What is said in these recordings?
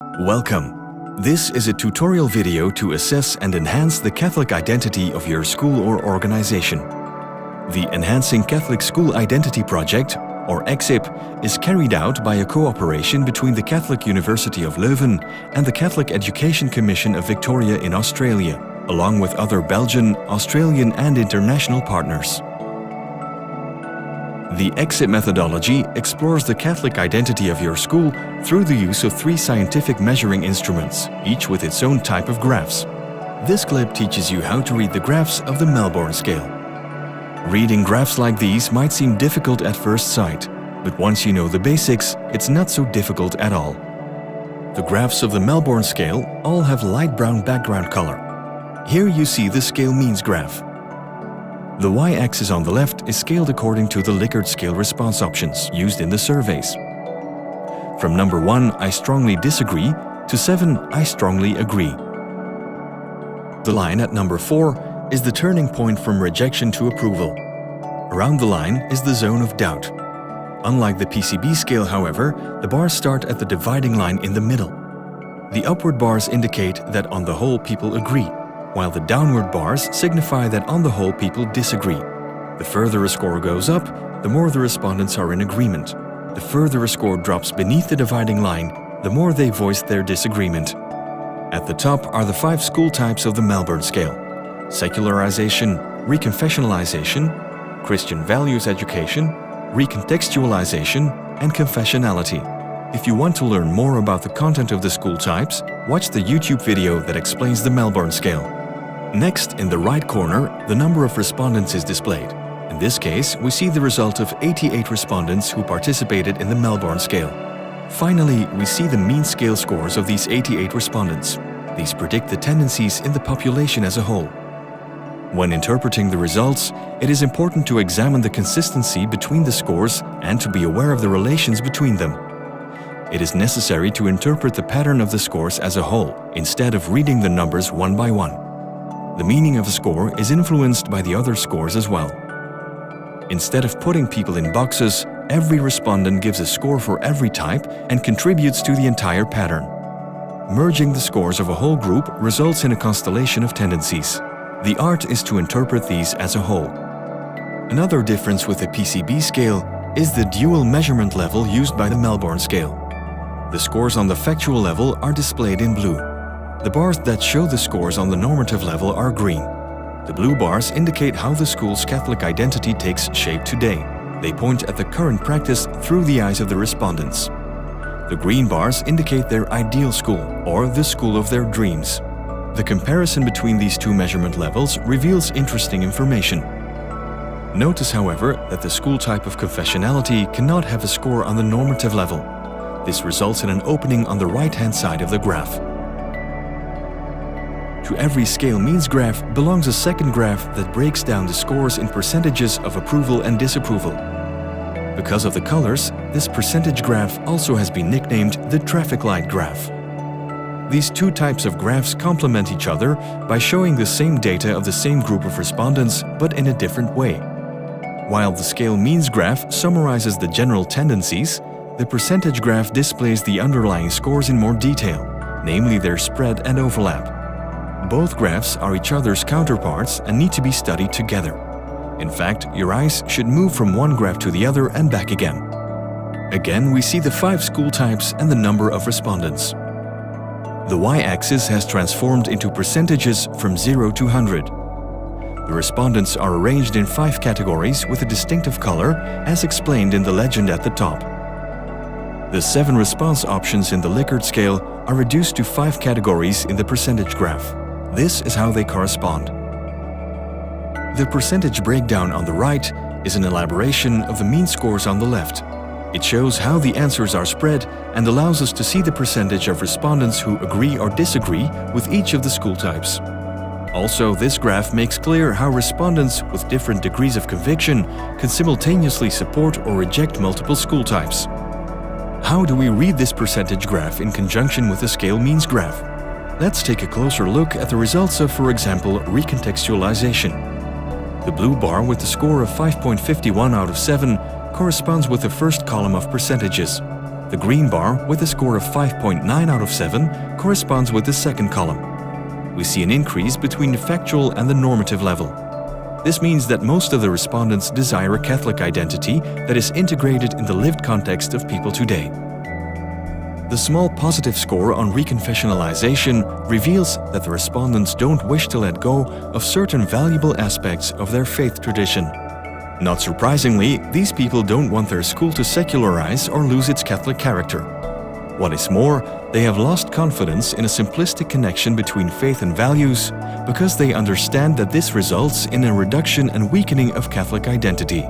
Welcome. This is a tutorial video to assess and enhance the Catholic identity of your school or organization. The Enhancing Catholic School Identity Project, or ECSIP, is carried out by a cooperation between the Catholic University of Leuven and the Catholic Education Commission of Victoria in Australia, along with other Belgian, Australian and international partners. The ECSIP methodology explores the Catholic identity of your school through the use of 3 scientific measuring instruments, each with its own type of graphs. This clip teaches you how to read the graphs of the Melbourne Scale. Reading graphs like these might seem difficult at first sight, but once you know the basics, it's not so difficult at all. The graphs of the Melbourne Scale all have light brown background color. Here you see the scale means graph. The y-axis on the left is scaled according to the Likert scale response options used in the surveys. From number 1, I strongly disagree, to 7, I strongly agree. The line at number 4 is the turning point from rejection to approval. Around the line is the zone of doubt. Unlike the PCB scale, however, the bars start at the dividing line in the middle. The upward bars indicate that on the whole people agree, while the downward bars signify that on the whole people disagree. The further a score goes up, the more the respondents are in agreement. The further a score drops beneath the dividing line, the more they voice their disagreement. At the top are the 5 school types of the Melbourne Scale: secularization, reconfessionalization, Christian values education, recontextualization, and confessionality. If you want to learn more about the content of the school types, watch the YouTube video that explains the Melbourne Scale. Next, in the right corner, the number of respondents is displayed. In this case, we see the result of 88 respondents who participated in the Melbourne Scale. Finally, we see the mean scale scores of these 88 respondents. These predict the tendencies in the population as a whole. When interpreting the results, it is important to examine the consistency between the scores and to be aware of the relations between them. It is necessary to interpret the pattern of the scores as a whole, instead of reading the numbers one by one. The meaning of a score is influenced by the other scores as well. Instead of putting people in boxes, every respondent gives a score for every type and contributes to the entire pattern. Merging the scores of a whole group results in a constellation of tendencies. The art is to interpret these as a whole. Another difference with the PCB scale is the dual measurement level used by the Melbourne Scale. The scores on the factual level are displayed in blue. The bars that show the scores on the normative level are green. The blue bars indicate how the school's Catholic identity takes shape today. They point at the current practice through the eyes of the respondents. The green bars indicate their ideal school, or the school of their dreams. The comparison between these 2 measurement levels reveals interesting information. Notice, however, that the school type of confessionality cannot have a score on the normative level. This results in an opening on the right-hand side of the graph. To every scale means graph belongs a second graph that breaks down the scores in percentages of approval and disapproval. Because of the colors, this percentage graph also has been nicknamed the traffic light graph. These 2 types of graphs complement each other by showing the same data of the same group of respondents, but in a different way. While the scale means graph summarizes the general tendencies, the percentage graph displays the underlying scores in more detail, namely their spread and overlap. Both graphs are each other's counterparts and need to be studied together. In fact, your eyes should move from one graph to the other and back again. Again, we see the 5 school types and the number of respondents. The y-axis has transformed into percentages from 0 to 100. The respondents are arranged in 5 categories with a distinctive color, as explained in the legend at the top. The 7 response options in the Likert scale are reduced to 5 categories in the percentage graph. This is how they correspond. The percentage breakdown on the right is an elaboration of the mean scores on the left. It shows how the answers are spread and allows us to see the percentage of respondents who agree or disagree with each of the school types. Also, this graph makes clear how respondents with different degrees of conviction can simultaneously support or reject multiple school types. How do we read this percentage graph in conjunction with the scale means graph? Let's take a closer look at the results of, for example, recontextualization. The blue bar with the score of 5.51 out of 7 corresponds with the first column of percentages. The green bar, with a score of 5.9 out of 7, corresponds with the second column. We see an increase between the factual and the normative level. This means that most of the respondents desire a Catholic identity that is integrated in the lived context of people today. The small positive score on reconfessionalization reveals that the respondents don't wish to let go of certain valuable aspects of their faith tradition. Not surprisingly, these people don't want their school to secularize or lose its Catholic character. What is more, they have lost confidence in a simplistic connection between faith and values because they understand that this results in a reduction and weakening of Catholic identity.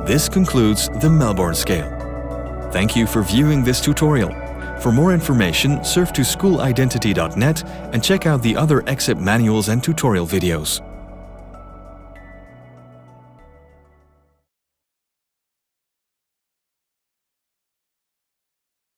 This concludes the Melbourne Scale. Thank you for viewing this tutorial. For more information, surf to schoolidentity.net and check out the other ECSIP manuals and tutorial videos.